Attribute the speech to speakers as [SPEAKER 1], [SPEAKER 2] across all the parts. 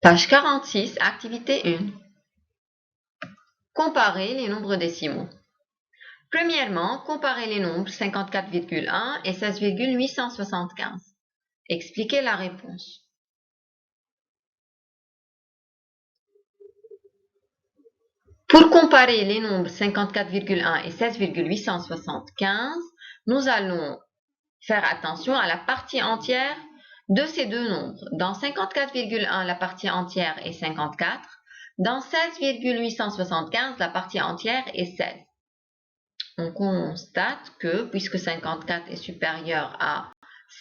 [SPEAKER 1] Page 46, activité 1. Comparer les nombres décimaux. Premièrement, comparer les nombres 54,1 et 16,875. Expliquez la réponse. Pour comparer les nombres 54,1 et 16,875, nous allons faire attention à la partie entière de ces deux nombres. Dans 54,1, la partie entière est 54. Dans 16,875, la partie entière est 16. On constate que, puisque 54 est supérieur à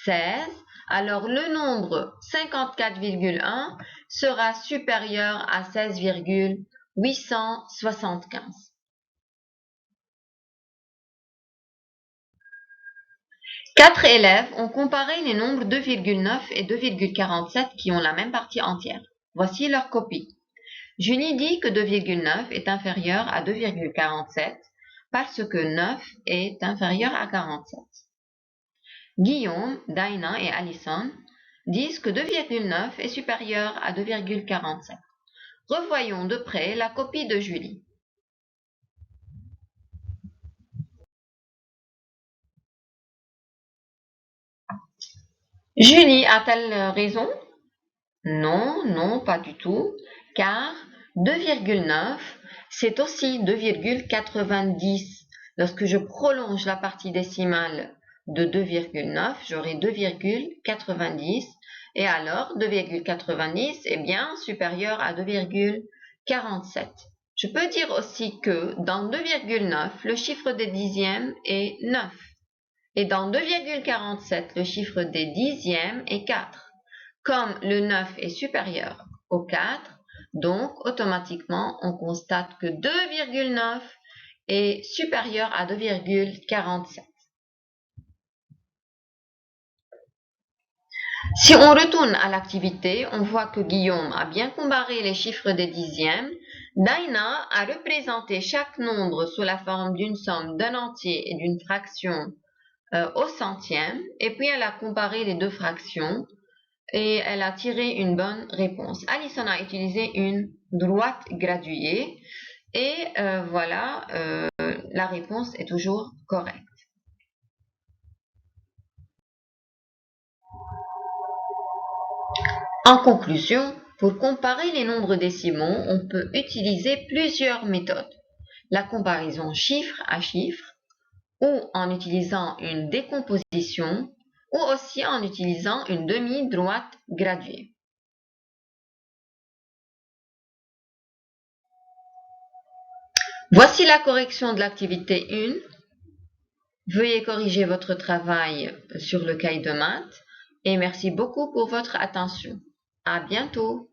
[SPEAKER 1] 16, alors le nombre 54,1 sera supérieur à 16,875. Quatre élèves ont comparé les nombres 2,9 et 2,47 qui ont la même partie entière. Voici leur copie. Julie dit que 2,9 est inférieur à 2,47 parce que 9 est inférieur à 47. Guillaume, Daina et Alison disent que 2,9 est supérieur à 2,47. Revoyons de près la copie de Julie. Julie a-t-elle raison? Non, pas du tout, car 2,9, c'est aussi 2,90. Lorsque je prolonge la partie décimale de 2,9, j'aurai 2,90, et alors 2,90 est bien supérieur à 2,47. Je peux dire aussi que dans 2,9, le chiffre des dixièmes est 9, et dans 2,47, le chiffre des dixièmes est 4. Comme le 9 est supérieur au 4, donc automatiquement on constate que 2,9 est supérieur à 2,47. Si on retourne à l'activité, on voit que Guillaume a bien comparé les chiffres des dixièmes. Daina a représenté chaque nombre sous la forme d'une somme d'un entier et d'une fraction au centième, et puis elle a comparé les deux fractions et elle a tiré une bonne réponse. Alison a utilisé une droite graduée et voilà, la réponse est toujours correcte. En conclusion, pour comparer les nombres décimaux, on peut utiliser plusieurs méthodes. La comparaison chiffre à chiffre, ou en utilisant une décomposition, ou aussi en utilisant une demi-droite graduée. Voici la correction de l'activité 1. Veuillez corriger votre travail sur le cahier de maths et merci beaucoup pour votre attention. À bientôt.